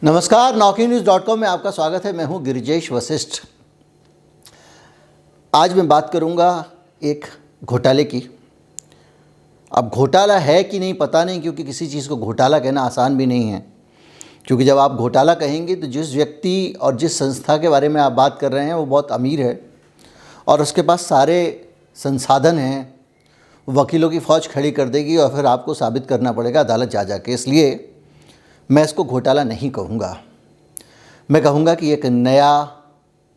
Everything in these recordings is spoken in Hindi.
नमस्कार, NauKeyNews.com में आपका स्वागत है। मैं हूं गिरिजेश वशिष्ठ। आज मैं बात करूंगा एक घोटाले की। अब घोटाला है कि नहीं पता नहीं, क्योंकि किसी चीज़ को घोटाला कहना आसान भी नहीं है। क्योंकि जब आप घोटाला कहेंगे तो जिस व्यक्ति और जिस संस्था के बारे में आप बात कर रहे हैं वो बहुत अमीर है और उसके पास सारे संसाधन हैं, वकीलों की फ़ौज खड़ी कर देगी और फिर आपको साबित करना पड़ेगा अदालत जा के। इसलिए मैं इसको घोटाला नहीं कहूँगा। मैं कहूँगा कि एक नया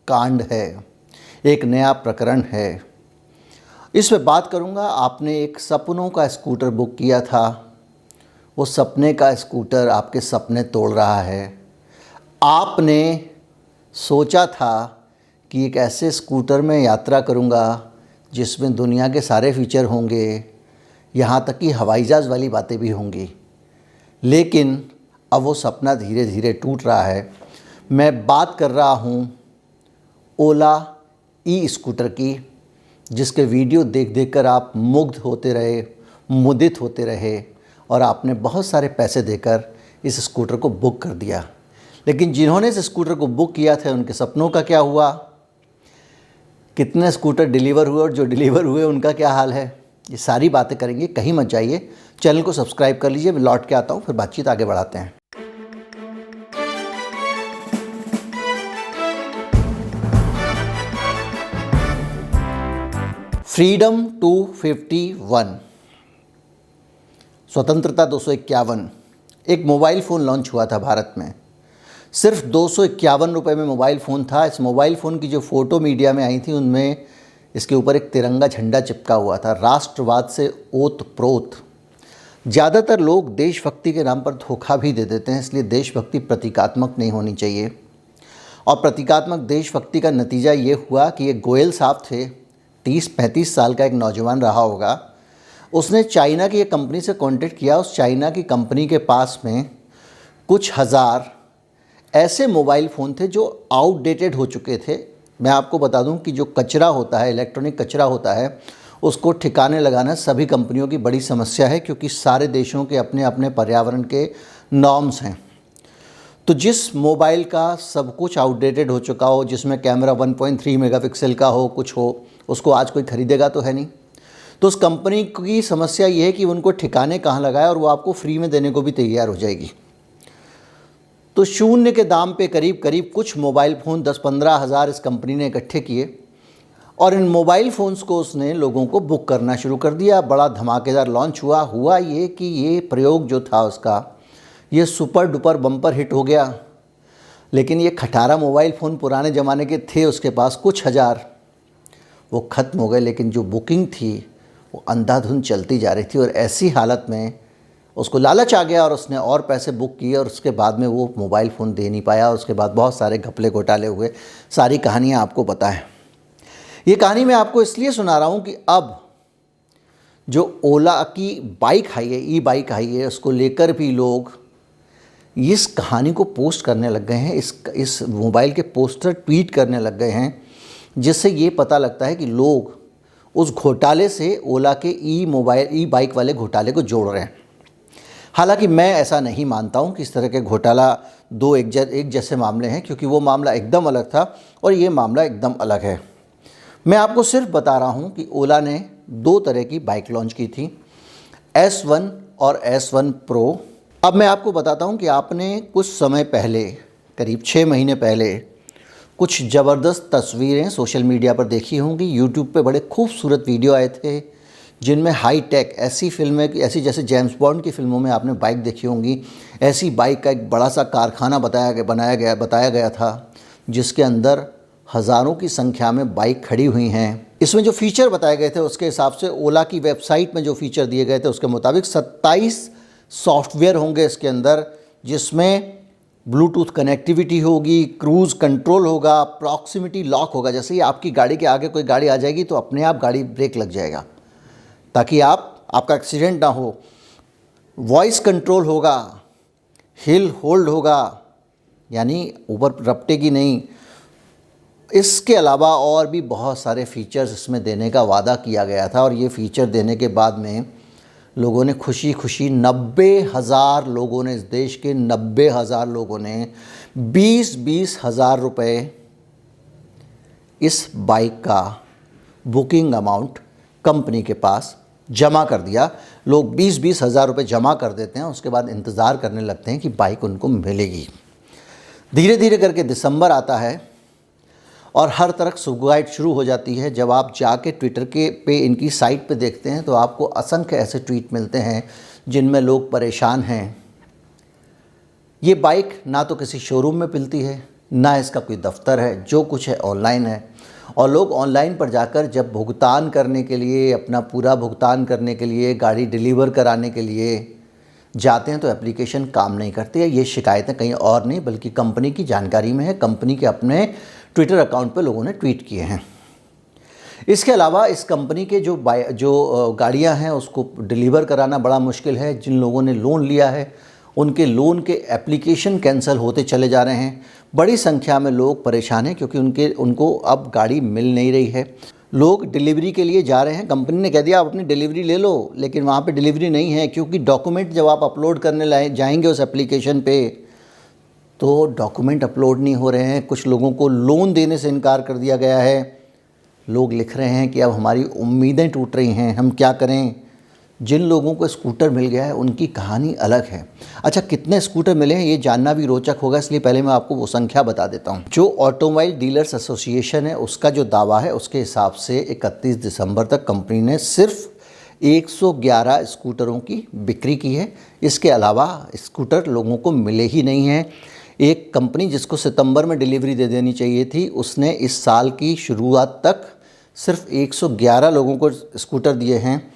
कांड है, एक नया प्रकरण है। इस पे बात करूँगा। आपने एक सपनों का स्कूटर बुक किया था, वो सपने का स्कूटर आपके सपने तोड़ रहा है। आपने सोचा था कि एक ऐसे स्कूटर में यात्रा करूँगा जिसमें दुनिया के सारे फीचर होंगे, यहाँ तक कि हवाई जहाज़ वाली बातें भी होंगी। लेकिन अब वो सपना धीरे धीरे टूट रहा है। मैं बात कर रहा हूँ ओला ई स्कूटर की, जिसके वीडियो देख देख कर आप मुग्ध होते रहे, मुदित होते रहे और आपने बहुत सारे पैसे देकर इस स्कूटर को बुक कर दिया। लेकिन जिन्होंने इस स्कूटर को बुक किया था उनके सपनों का क्या हुआ? कितने स्कूटर डिलीवर हुए और जो डिलीवर हुए उनका क्या हाल है? ये सारी बातें करेंगे। कहीं मत जाइए, चैनल को सब्सक्राइब कर लीजिए। मैं लौट के आता हूँ, फिर बातचीत आगे बढ़ाते हैं। फ्रीडम 251, स्वतंत्रता 251, एक मोबाइल फ़ोन लॉन्च हुआ था भारत में। सिर्फ 251 रुपये में मोबाइल फ़ोन था। इस मोबाइल फ़ोन की जो फ़ोटो मीडिया में आई थी उनमें इसके ऊपर एक तिरंगा झंडा चिपका हुआ था, राष्ट्रवाद से ओत प्रोत। ज़्यादातर लोग देशभक्ति के नाम पर धोखा भी दे देते हैं, इसलिए देशभक्ति प्रतीकात्मक नहीं होनी चाहिए। और प्रतीकात्मक देशभक्ति का नतीजा ये हुआ कि एक गोयल साहब थे, 30-35 साल का एक नौजवान रहा होगा। उसने चाइना की एक कंपनी से कांटेक्ट किया। उस चाइना की कंपनी के पास में कुछ हज़ार ऐसे मोबाइल फ़ोन थे जो आउटडेटेड हो चुके थे। मैं आपको बता दूं कि जो कचरा होता है, इलेक्ट्रॉनिक कचरा होता है, उसको ठिकाने लगाना सभी कंपनियों की बड़ी समस्या है, क्योंकि सारे देशों के अपने अपने पर्यावरण के नॉर्म्स हैं। तो जिस मोबाइल का सब कुछ आउटडेटेड हो चुका हो, जिसमें कैमरा 1.3 मेगापिक्सल का हो, कुछ हो, उसको आज कोई ख़रीदेगा तो है नहीं। तो उस कंपनी की समस्या ये है कि उनको ठिकाने कहाँ लगाए और वो आपको फ्री में देने को भी तैयार हो जाएगी। तो शून्य के दाम पे करीब करीब कुछ मोबाइल फ़ोन 10-15 हज़ार इस कंपनी ने इकट्ठे किए और इन मोबाइल फ़ोन्स को उसने लोगों को बुक करना शुरू कर दिया। बड़ा धमाकेदार लॉन्च हुआ ये कि ये प्रयोग जो था उसका, ये सुपर डुपर बम्पर हिट हो गया। लेकिन ये खटारा मोबाइल फ़ोन पुराने ज़माने के थे, उसके पास कुछ हज़ार, वो ख़त्म हो गए। लेकिन जो बुकिंग थी वो अंधाधुंध चलती जा रही थी और ऐसी हालत में उसको लालच आ गया और उसने और पैसे बुक किए और उसके बाद में वो मोबाइल फ़ोन दे नहीं पाया। और उसके बाद बहुत सारे घपले घोटाले हुए। सारी कहानियाँ आपको पता है। ये कहानी मैं आपको इसलिए सुना रहा हूँ कि अब जो ओला की बाइक आई है, ई बाइक आई है, उसको लेकर भी लोग इस कहानी को पोस्ट करने लग गए हैं। इस मोबाइल के पोस्टर ट्वीट करने लग गए हैं, जिससे ये पता लगता है कि लोग उस घोटाले से ओला के ई बाइक वाले घोटाले को जोड़ रहे हैं। हालांकि मैं ऐसा नहीं मानता हूं कि इस तरह के घोटाला दो एक जैसे मामले हैं, क्योंकि वो मामला एकदम अलग था और ये मामला एकदम अलग है। मैं आपको सिर्फ बता रहा हूं कि ओला ने दो तरह की बाइक लॉन्च की थी, S1 और S1 प्रो। अब मैं आपको बताता हूं कि आपने कुछ समय पहले, करीब 6 महीने पहले, कुछ ज़बरदस्त तस्वीरें सोशल मीडिया पर देखी होंगी। यूट्यूब पे बड़े खूबसूरत वीडियो आए थे जिनमें हाई टेक ऐसी फिल्में, ऐसी जैसे जेम्स बॉन्ड की फ़िल्मों में आपने बाइक देखी होंगी, ऐसी बाइक का एक बड़ा सा कारखाना बताया गया था, जिसके अंदर हज़ारों की संख्या में बाइक खड़ी हुई हैं। इसमें जो फ़ीचर बताए गए थे उसके हिसाब से, ओला की वेबसाइट में जो फ़ीचर दिए गए थे उसके मुताबिक 27 सॉफ्टवेयर होंगे इसके अंदर, जिसमें ब्लूटूथ कनेक्टिविटी होगी, क्रूज़ कंट्रोल होगा, प्रॉक्सिमिटी लॉक होगा। जैसे ही आपकी गाड़ी के आगे कोई गाड़ी आ जाएगी तो अपने आप गाड़ी ब्रेक लग जाएगा ताकि आपका एक्सीडेंट ना हो। वॉइस कंट्रोल होगा, हिल होल्ड होगा, यानी ऊपर रपटेगी नहीं। इसके अलावा और भी बहुत सारे फीचर्स इसमें देने का वादा किया गया था और ये फ़ीचर देने के बाद में लोगों ने खुशी खुशी 90,000 लोगों ने, इस देश के 90,000 लोगों ने 20-20 हज़ार रुपये इस बाइक का बुकिंग अमाउंट कंपनी के पास जमा कर दिया। लोग 20-20 हज़ार रुपये जमा कर देते हैं, उसके बाद इंतज़ार करने लगते हैं कि बाइक उनको मिलेगी। धीरे धीरे करके दिसंबर आता है और हर तरफ शिकायत शुरू हो जाती है। जब आप जाके ट्विटर पे इनकी साइट पे देखते हैं तो आपको असंख्य ऐसे ट्वीट मिलते हैं जिनमें लोग परेशान हैं। ये बाइक ना तो किसी शोरूम में मिलती है, ना इसका कोई दफ्तर है, जो कुछ है ऑनलाइन है। और लोग ऑनलाइन पर जाकर जब भुगतान करने के लिए, अपना पूरा भुगतान करने के लिए, गाड़ी डिलीवर कराने के लिए जाते हैं तो एप्लीकेशन काम नहीं करती है। ये शिकायतें कहीं और नहीं बल्कि कंपनी की जानकारी में है। कंपनी के अपने ट्विटर अकाउंट पे लोगों ने ट्वीट किए हैं। इसके अलावा इस कंपनी के जो गाड़ियां हैं उसको डिलीवर कराना बड़ा मुश्किल है। जिन लोगों ने लोन लिया है उनके लोन के एप्लीकेशन कैंसिल होते चले जा रहे हैं। बड़ी संख्या में लोग परेशान हैं क्योंकि उनको अब गाड़ी मिल नहीं रही है। लोग डिलीवरी के लिए जा रहे हैं, कंपनी ने कह दिया आप अपनी डिलीवरी ले लो, लेकिन वहाँ पे डिलीवरी नहीं है क्योंकि डॉक्यूमेंट जब आप अपलोड करने जाएंगे उस एप्लीकेशन पे तो डॉक्यूमेंट अपलोड नहीं हो रहे हैं। कुछ लोगों को लोन देने से इनकार कर दिया गया है। लोग लिख रहे हैं कि अब हमारी उम्मीदें टूट रही हैं, हम क्या करें। जिन लोगों को स्कूटर मिल गया है उनकी कहानी अलग है। अच्छा, कितने स्कूटर मिले हैं ये जानना भी रोचक होगा, इसलिए पहले मैं आपको वो संख्या बता देता हूँ। जो ऑटोमोबाइल डीलर्स एसोसिएशन है उसका जो दावा है उसके हिसाब से 31 दिसंबर तक कंपनी ने सिर्फ 111 स्कूटरों की बिक्री की है। इसके अलावा स्कूटर लोगों को मिले ही नहीं हैं। एक कंपनी जिसको सितंबर में डिलीवरी दे देनी चाहिए थी, उसने इस साल की शुरुआत तक सिर्फ 111 लोगों को स्कूटर दिए हैं।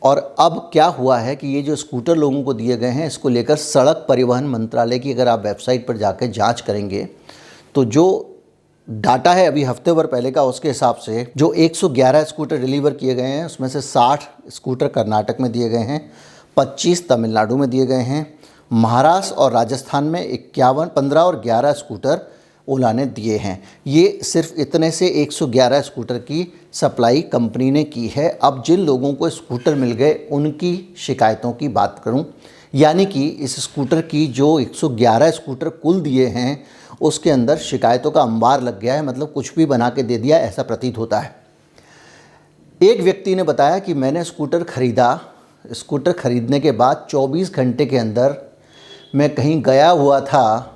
और अब क्या हुआ है कि ये जो स्कूटर लोगों को दिए गए हैं इसको लेकर सड़क परिवहन मंत्रालय की अगर आप वेबसाइट पर जाकर जांच करेंगे तो जो डाटा है अभी हफ्ते भर पहले का, उसके हिसाब से जो 111 स्कूटर डिलीवर किए गए हैं उसमें से 60 स्कूटर कर्नाटक में दिए गए हैं, 25 तमिलनाडु में दिए गए हैं, महाराष्ट्र और राजस्थान में 51, 15 और 11 स्कूटर ओला ने दिए हैं। ये सिर्फ इतने से 111 स्कूटर की सप्लाई कंपनी ने की है। अब जिन लोगों को स्कूटर मिल गए उनकी शिकायतों की बात करूं, यानी कि इस स्कूटर की जो 111 स्कूटर कुल दिए हैं उसके अंदर शिकायतों का अंबार लग गया है, मतलब कुछ भी बना के दे दिया ऐसा प्रतीत होता है। एक व्यक्ति ने बताया कि मैंने स्कूटर ख़रीदा, स्कूटर ख़रीदने के बाद 24 घंटे के अंदर मैं कहीं गया हुआ था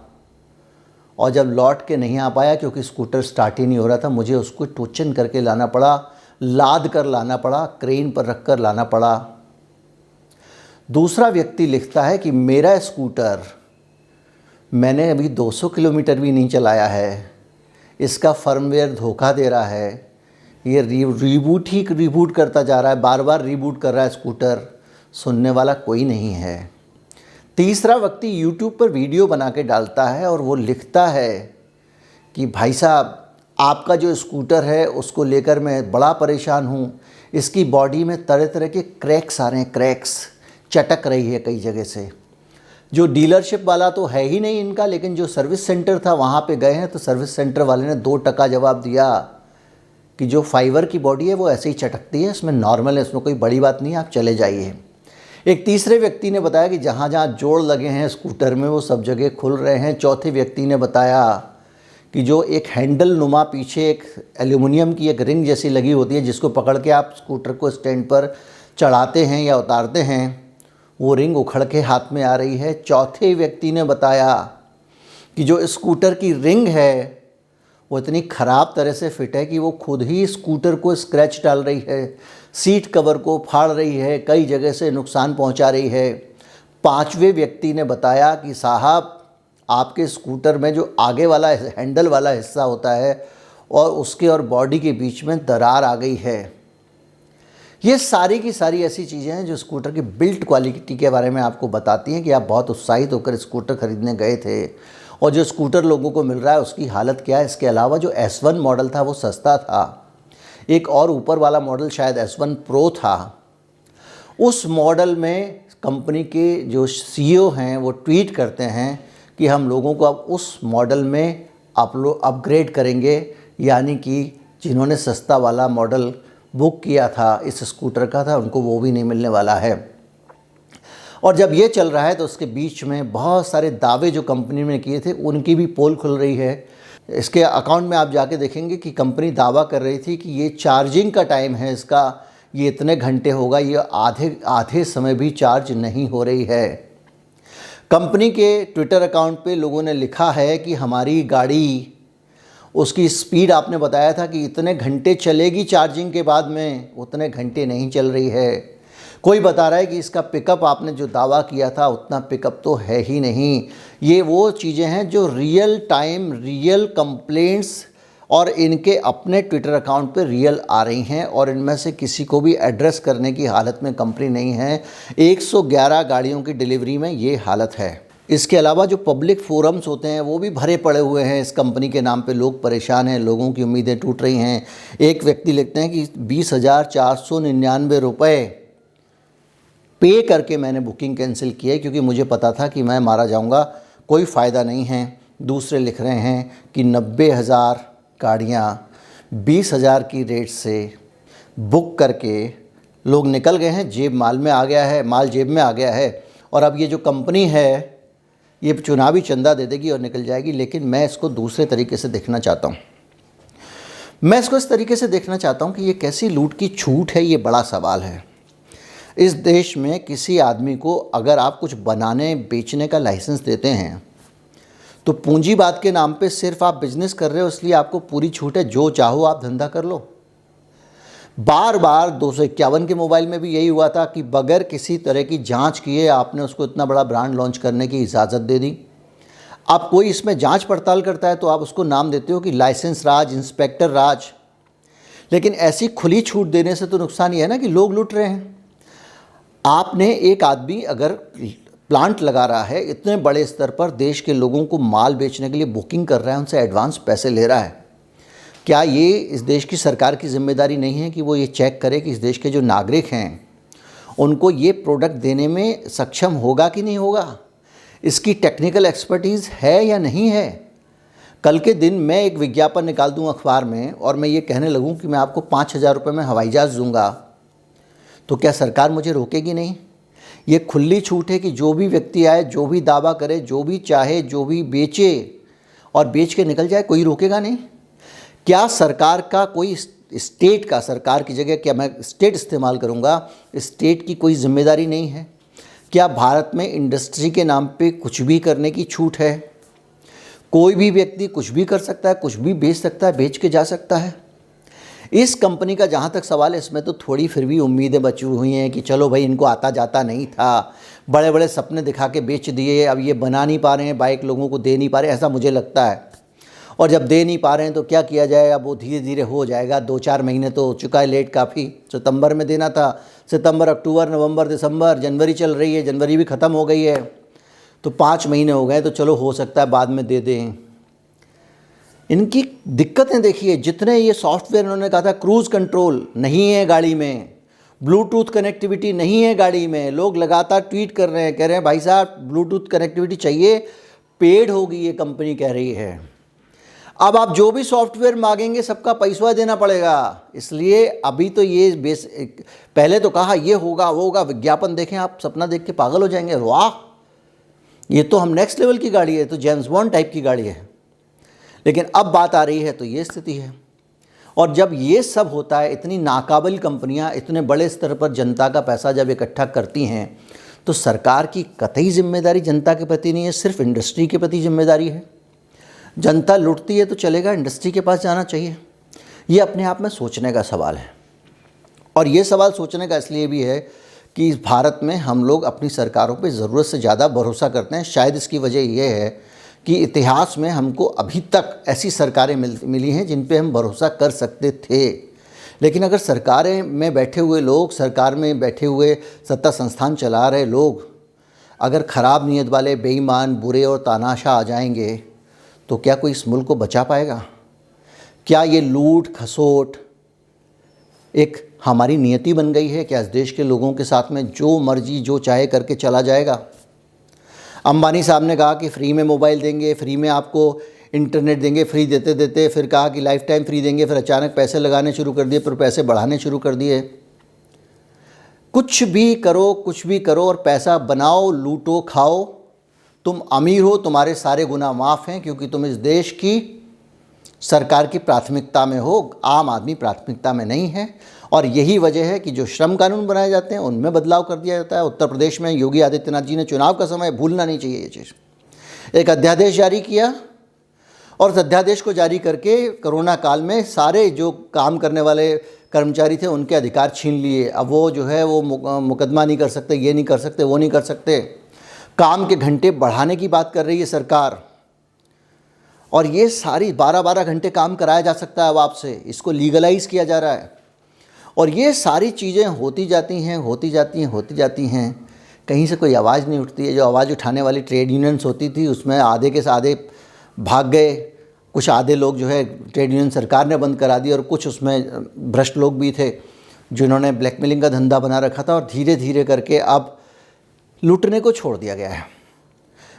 और जब लौट के नहीं आ पाया क्योंकि स्कूटर स्टार्ट ही नहीं हो रहा था, मुझे उसको टोचन करके लाना पड़ा, लाद कर लाना पड़ा, क्रेन पर रख कर लाना पड़ा। दूसरा व्यक्ति लिखता है कि मेरा स्कूटर मैंने अभी 200 किलोमीटर भी नहीं चलाया है, इसका फर्मवेयर धोखा दे रहा है, ये रिबूट करता जा रहा है, बार बार रिबूट कर रहा है स्कूटर, सुनने वाला कोई नहीं है। तीसरा व्यक्ति YouTube पर वीडियो बना के डालता है और वो लिखता है कि भाई साहब आपका जो स्कूटर है उसको लेकर मैं बड़ा परेशान हूँ, इसकी बॉडी में तरह तरह के क्रैक्स आ रहे हैं, क्रैक्स चटक रही है कई जगह से। जो डीलरशिप वाला तो है ही नहीं इनका, लेकिन जो सर्विस सेंटर था वहाँ पे गए हैं तो सर्विस सेंटर वाले ने 2 टका जवाब दिया कि जो फाइबर की बॉडी है वो ऐसे ही चटकती है, इसमें नॉर्मल है, इसमें कोई बड़ी बात नहीं है, आप चले जाइए। एक तीसरे व्यक्ति ने बताया कि जहाँ जहाँ जोड़ लगे हैं स्कूटर में वो सब जगह खुल रहे हैं। चौथे व्यक्ति ने बताया कि जो एक हैंडल नुमा पीछे एक एल्यूमिनियम की एक रिंग जैसी लगी होती है जिसको पकड़ के आप स्कूटर को स्टैंड पर चढ़ाते हैं या उतारते हैं, वो रिंग उखड़ के हाथ में आ रही है। चौथे व्यक्ति ने बताया कि जो स्कूटर की रिंग है वो इतनी ख़राब तरह से फिट है कि वो खुद ही स्कूटर को स्क्रैच डाल रही है, सीट कवर को फाड़ रही है, कई जगह से नुकसान पहुंचा रही है। पांचवें व्यक्ति ने बताया कि साहब आपके स्कूटर में जो आगे वाला हैंडल वाला हिस्सा होता है और उसके और बॉडी के बीच में दरार आ गई है। ये सारी की सारी ऐसी चीज़ें हैं जो स्कूटर की बिल्ड क्वालिटी के बारे में आपको बताती हैं कि आप बहुत उत्साहित होकर स्कूटर ख़रीदने गए थे और जो स्कूटर लोगों को मिल रहा है उसकी हालत क्या है। इसके अलावा जो S1 मॉडल था वो सस्ता था, एक और ऊपर वाला मॉडल शायद S1 प्रो था। उस मॉडल में कंपनी के जो CEO हैं वो ट्वीट करते हैं कि हम लोगों को अब उस मॉडल में अपग्रेड करेंगे, यानी कि जिन्होंने सस्ता वाला मॉडल बुक किया था इस स्कूटर का था उनको वो भी नहीं मिलने वाला है। और जब ये चल रहा है तो उसके बीच में बहुत सारे दावे जो कंपनी ने किए थे उनकी भी पोल खुल रही है। इसके अकाउंट में आप जाके देखेंगे कि कंपनी दावा कर रही थी कि ये चार्जिंग का टाइम है इसका, ये इतने घंटे होगा, ये आधे समय भी चार्ज नहीं हो रही है। कंपनी के ट्विटर अकाउंट पे लोगों ने लिखा है कि हमारी गाड़ी, उसकी स्पीड आपने बताया था कि इतने घंटे चलेगी चार्जिंग के बाद में, उतने घंटे नहीं चल रही है। कोई बता रहा है कि इसका पिकअप आपने जो दावा किया था उतना पिकअप तो है ही नहीं। ये वो चीज़ें हैं जो रियल टाइम, रियल कंप्लेंट्स और इनके अपने ट्विटर अकाउंट पे रियल आ रही हैं और इनमें से किसी को भी एड्रेस करने की हालत में कंपनी नहीं है। 111 गाड़ियों की डिलीवरी में ये हालत है। इसके अलावा जो पब्लिक फोरम्स होते हैं वो भी भरे पड़े हुए हैं इस कंपनी के नाम पे। लोग परेशान हैं, लोगों की उम्मीदें टूट रही हैं। एक व्यक्ति लिखते हैं कि 20,499 रुपये पे करके मैंने बुकिंग कैंसिल की है क्योंकि मुझे पता था कि मैं मारा जाऊंगा, कोई फ़ायदा नहीं है। दूसरे लिख रहे हैं कि 90,000 गाड़ियाँ 20,000 की रेट से बुक करके लोग निकल गए हैं, जेब माल में आ गया है, माल जेब में आ गया है और अब ये जो कंपनी है ये चुनावी चंदा दे देगी और निकल जाएगी। लेकिन मैं इसको दूसरे तरीके से देखना चाहता हूँ। मैं इसको इस तरीके से देखना चाहता हूँ कि ये कैसी लूट की छूट है, ये बड़ा सवाल है। इस देश में किसी आदमी को अगर आप कुछ बनाने बेचने का लाइसेंस देते हैं तो पूंजीवाद के नाम पे सिर्फ आप बिजनेस कर रहे हो इसलिए आपको पूरी छूट है, जो चाहो आप धंधा कर लो। बार बार 251 के मोबाइल में भी यही हुआ था कि बगैर किसी तरह की जांच किए आपने उसको इतना बड़ा ब्रांड लॉन्च करने की इजाज़त दे दी। अब कोई इसमें जांच पड़ताल करता है तो आप उसको नाम देते हो कि लाइसेंस राज, इंस्पेक्टर राज। लेकिन ऐसी खुली छूट देने से तो नुकसान ये है ना कि लोग लूट रहे हैं। आपने एक आदमी अगर प्लांट लगा रहा है इतने बड़े स्तर पर, देश के लोगों को माल बेचने के लिए बुकिंग कर रहा है, उनसे एडवांस पैसे ले रहा है, क्या ये इस देश की सरकार की जिम्मेदारी नहीं है कि वो ये चेक करे कि इस देश के जो नागरिक हैं उनको ये प्रोडक्ट देने में सक्षम होगा कि नहीं होगा, इसकी टेक्निकल एक्सपर्टीज़ है या नहीं है। कल के दिन मैं एक विज्ञापन निकाल दूँ अखबार में और मैं ये कहने लगूँ कि मैं आपको 5,000 रुपये में हवाई जहाज़ दूँगा, तो क्या सरकार मुझे रोकेगी नहीं? ये खुली छूट है कि जो भी व्यक्ति आए, जो भी दावा करे, जो भी चाहे, जो भी बेचे और बेच के निकल जाए, कोई रोकेगा नहीं। क्या सरकार का कोई स्टेट का, सरकार की जगह क्या मैं स्टेट इस्तेमाल करूँगा, स्टेट की कोई जिम्मेदारी नहीं है? क्या भारत में इंडस्ट्री के नाम पे कुछ भी करने की छूट है? कोई भी व्यक्ति कुछ भी कर सकता है, कुछ भी बेच सकता है, बेच के जा सकता है। इस कंपनी का जहाँ तक सवाल है इसमें तो थोड़ी फिर भी उम्मीदें बची हुई हैं कि चलो भाई इनको आता जाता नहीं था, बड़े बड़े सपने दिखा के बेच दिए, अब ये बना नहीं पा रहे हैं, बाइक लोगों को दे नहीं पा रहे, ऐसा मुझे लगता है। और जब दे नहीं पा रहे हैं तो क्या किया जाए, अब वो धीरे धीरे हो जाएगा। 2-4 महीने तो हो चुका है लेट काफ़ी। सितंबर में देना था, सितंबर, अक्टूबर, नवंबर, दिसंबर, जनवरी चल रही है, जनवरी भी ख़त्म हो गई है, तो 5 महीने हो गए, तो चलो हो सकता है बाद में दे दें। इनकी दिक्कतें देखिए, जितने ये सॉफ्टवेयर इन्होंने कहा था क्रूज़ कंट्रोल नहीं है गाड़ी में, ब्लूटूथ कनेक्टिविटी नहीं है गाड़ी में, लोग लगातार ट्वीट कर रहे हैं, कह रहे हैं भाई साहब ब्लूटूथ कनेक्टिविटी चाहिए, पेड होगी, ये कंपनी कह रही है। अब आप जो भी सॉफ्टवेयर मांगेंगे सबका पैसा देना पड़ेगा, इसलिए अभी तो ये पहले तो कहा ये होगा वो होगा, विज्ञापन देखें आप सपना देख के पागल हो जाएंगे, वाह ये तो हम नेक्स्ट लेवल की गाड़ी है, तो जेम्स बॉन्ड टाइप की गाड़ी है। लेकिन अब बात आ रही है तो ये स्थिति है। और जब ये सब होता है, इतनी नाकाबिल कंपनियां इतने बड़े स्तर पर जनता का पैसा जब इकट्ठा करती हैं, तो सरकार की कतई जिम्मेदारी जनता के प्रति नहीं है, सिर्फ इंडस्ट्री के प्रति जिम्मेदारी है। जनता लुटती है तो चलेगा, इंडस्ट्री के पास जाना चाहिए। ये अपने आप में सोचने का सवाल है। और ये सवाल सोचने का इसलिए भी है कि इस भारत में हम लोग अपनी सरकारों पे ज़रूरत से ज़्यादा भरोसा करते हैं। शायद इसकी वजह यह है कि इतिहास में हमको अभी तक ऐसी सरकारें मिली हैं जिन पे हम भरोसा कर सकते थे। लेकिन अगर सरकारें में बैठे हुए लोग, सरकार में बैठे हुए सत्ता संस्थान चला रहे लोग अगर ख़राब नीयत वाले, बेईमान, बुरे और तानाशाह आ जाएंगे तो क्या कोई इस मुल्क को बचा पाएगा? क्या ये लूट खसोट एक हमारी नियति बन गई है? क्या इस देश के लोगों के साथ में जो मर्जी जो चाहे करके चला जाएगा? अंबानी साहब ने कहा कि फ्री में मोबाइल देंगे, फ्री में आपको इंटरनेट देंगे, फ्री देते देते फिर कहा कि लाइफ टाइम फ्री देंगे, फिर अचानक पैसे लगाने शुरू कर दिए, फिर पैसे बढ़ाने शुरू कर दिए। कुछ भी करो, कुछ भी करो और पैसा बनाओ, लूटो, खाओ, तुम अमीर हो, तुम्हारे सारे गुनाह माफ़ हैं, क्योंकि तुम इस देश की सरकार की प्राथमिकता में हो, आम आदमी प्राथमिकता में नहीं है। और यही वजह है कि जो श्रम कानून बनाए जाते हैं उनमें बदलाव कर दिया जाता है। उत्तर प्रदेश में योगी आदित्यनाथ जी ने चुनाव का समय भूलना नहीं चाहिए ये चीज़, एक अध्यादेश जारी किया और उस अध्यादेश को जारी करके कोरोना काल में सारे जो काम करने वाले कर्मचारी थे उनके अधिकार छीन लिए। अब वो जो है वो मुकदमा नहीं कर सकते, ये नहीं कर सकते, वो नहीं कर सकते। काम के घंटे बढ़ाने की बात कर रही है सरकार, और ये सारी 12-12 घंटे काम कराया जा सकता है अब आपसे, इसको लीगलाइज़ किया जा रहा है। और ये सारी चीज़ें होती जाती हैं, कहीं से कोई आवाज़ नहीं उठती है। जो आवाज़ उठाने वाली ट्रेड यूनियंस होती थी उसमें आधे के आधे भाग गए, कुछ आधे लोग जो है ट्रेड यूनियन सरकार ने बंद करा दी, और कुछ उसमें भ्रष्ट लोग भी थे जिन्होंने ब्लैकमेलिंग का धंधा बना रखा था, और धीरे धीरे करके अब लूटने को छोड़ दिया गया है।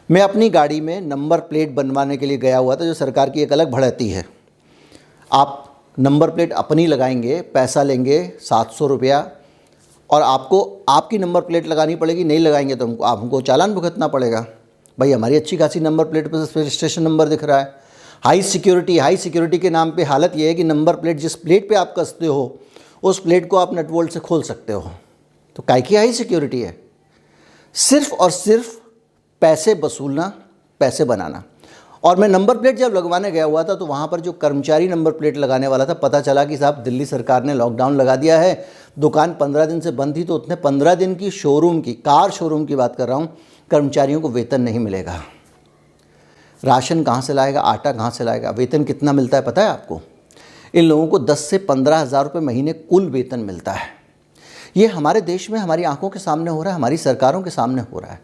मैं अपनी गाड़ी में नंबर प्लेट बनवाने के लिए गया हुआ था, जो सरकार की एक अलग भड़ती है। आप नंबर प्लेट अपनी लगाएंगे, पैसा लेंगे 700 रुपया, और आपको आपकी नंबर प्लेट लगानी पड़ेगी। नहीं लगाएंगे तो हमको चालान भुगतना पड़ेगा। भाई हमारी अच्छी खासी नंबर प्लेट पर रजिस्ट्रेशन नंबर दिख रहा है। हाई सिक्योरिटी के नाम पे हालत ये है कि नंबर प्लेट जिस प्लेट पे आप कसते हो उस प्लेट को आप नट बोल्ट से खोल सकते हो। तो काय की हाई सिक्योरिटी है? सिर्फ और सिर्फ पैसे वसूलना, पैसे बनाना। और मैं नंबर प्लेट जब लगवाने गया हुआ था तो वहाँ पर जो कर्मचारी नंबर प्लेट लगाने वाला था, पता चला कि साहब दिल्ली सरकार ने लॉकडाउन लगा दिया है, दुकान 15 दिन से बंद थी, तो उतने 15 दिन की शोरूम की, कार शोरूम की बात कर रहा हूँ, कर्मचारियों को वेतन नहीं मिलेगा। राशन कहाँ से लाएगा, आटा कहाँ से लाएगा? वेतन कितना मिलता है पता है आपको? इन लोगों को 10 से 15 हज़ार रुपये महीने कुल वेतन मिलता है। ये हमारे देश में हमारी आंखों के सामने हो रहा है, हमारी सरकारों के सामने हो रहा है।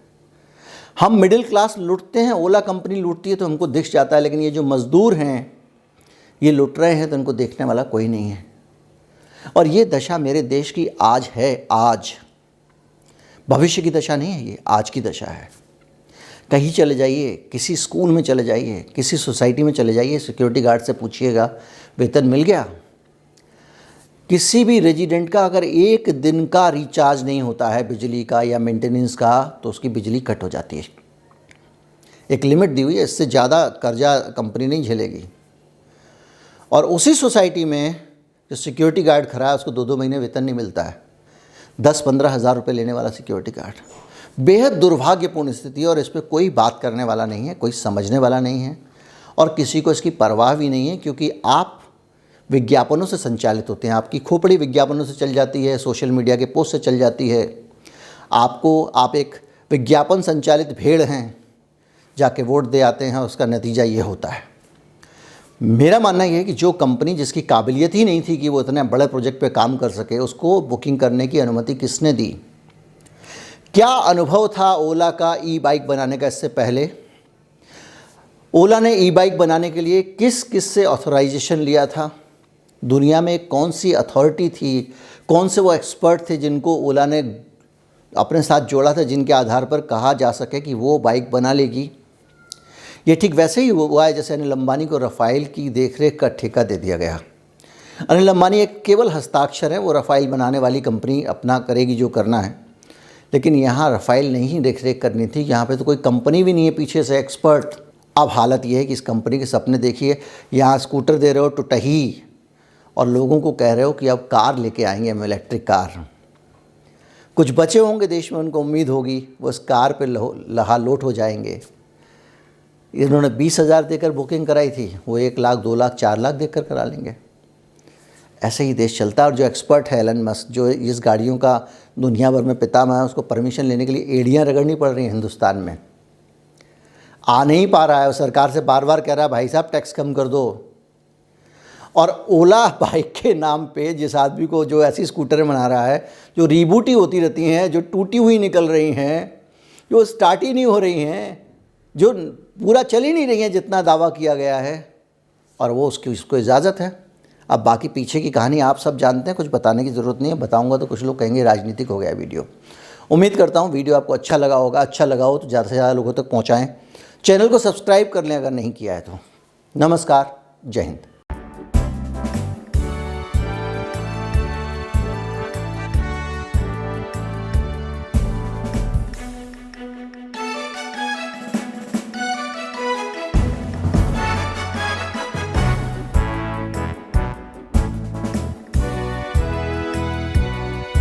हम मिडिल क्लास लूटते हैं, ओला कंपनी लूटती है तो हमको दिख जाता है, लेकिन ये जो मज़दूर हैं ये लूट रहे हैं तो उनको देखने वाला कोई नहीं है। और ये दशा मेरे देश की आज है, आज, भविष्य की दशा नहीं है, ये आज की दशा है। कहीं चले जाइए, किसी स्कूल में चले जाइए, किसी सोसाइटी में चले जाइए, सिक्योरिटी गार्ड से पूछिएगा वेतन मिल गया? किसी भी रेजिडेंट का अगर एक दिन का रिचार्ज नहीं होता है बिजली का या मेंटेनेंस का, तो उसकी बिजली कट हो जाती है। एक लिमिट दी हुई है, इससे ज़्यादा कर्जा कंपनी नहीं झेलेगी। और उसी सोसाइटी में जो सिक्योरिटी गार्ड खड़ा है उसको 2-2 महीने वेतन नहीं मिलता है। 10-15 हज़ार रुपये लेने वाला सिक्योरिटी गार्ड। बेहद दुर्भाग्यपूर्ण स्थिति है, और इस पर कोई बात करने वाला नहीं है, कोई समझने वाला नहीं है, और किसी को इसकी परवाह भी नहीं है, क्योंकि आप विज्ञापनों से संचालित होते हैं। आपकी खोपड़ी विज्ञापनों से चल जाती है, सोशल मीडिया के पोस्ट से चल जाती है। आप एक विज्ञापन संचालित भेड़ हैं, जाके वोट दे आते हैं, उसका नतीजा ये होता है। मेरा मानना यह है कि जो कंपनी जिसकी काबिलियत ही नहीं थी कि वो इतने बड़े प्रोजेक्ट पे काम कर सके, उसको बुकिंग करने की अनुमति किसने दी? क्या अनुभव था ओला का ई बाइक बनाने का? इससे पहले ओला ने ई बाइक बनाने के लिए किस से ऑथराइजेशन लिया था? दुनिया में कौन सी अथॉरिटी थी, कौन से वो एक्सपर्ट थे जिनको ओला ने अपने साथ जोड़ा था, जिनके आधार पर कहा जा सके कि वो बाइक बना लेगी? ये ठीक वैसे ही हुआ है जैसे अनिल अंबानी को रफ़ाइल की देखरेख का ठेका दे दिया गया। अनिल अंबानी एक केवल हस्ताक्षर है, वो रफ़ाइल बनाने वाली कंपनी अपना करेगी जो करना है, लेकिन यहाँ रफ़ाइल नहीं देखरेख करनी थी। यहाँ पे तो कोई कंपनी भी नहीं है पीछे से एक्सपर्ट। अब हालत ये है कि इस कंपनी के सपने देखिए, यहाँ स्कूटर दे रहे हो टुटही, और लोगों को कह रहे हो कि अब कार लेके आएंगे हम, इलेक्ट्रिक कार। कुछ बचे होंगे देश में, उनको उम्मीद होगी वो उस कार पे लहा लोट हो जाएंगे। इन्होंने 20,000 देकर बुकिंग कराई थी, वो 1 लाख, 2 लाख, 4 लाख देकर करा लेंगे। ऐसे ही देश चलता है। और जो एक्सपर्ट है एलन मस्क, जो इस गाड़ियों का दुनिया भर में पितामह है, उसको परमिशन लेने के लिए एड़ियाँ रगड़नी पड़ रही हैं हिंदुस्तान में। आ नहीं पा रहा है, और सरकार से बार बार कह रहा है भाई साहब टैक्स कम कर दो। और ओला बाइक के नाम पे जिस आदमी को, जो ऐसी स्कूटर बना रहा है जो रीबूटी होती रहती हैं, जो टूटी हुई निकल रही हैं, जो स्टार्ट ही नहीं हो रही हैं, जो पूरा चल ही नहीं रही हैं जितना दावा किया गया है, और वो उसको इजाज़त है। अब बाकी पीछे की कहानी आप सब जानते हैं, कुछ बताने की ज़रूरत नहीं है। बताऊंगा तो कुछ लोग कहेंगे राजनीतिक हो गया वीडियो। उम्मीद करता हूँ वीडियो आपको अच्छा लगा होगा। अच्छा लगा हो तो ज़्यादा से ज़्यादा लोगों तक पहुँचाएँ। चैनल को सब्सक्राइब कर लें अगर नहीं किया है तो। नमस्कार, जय हिंद।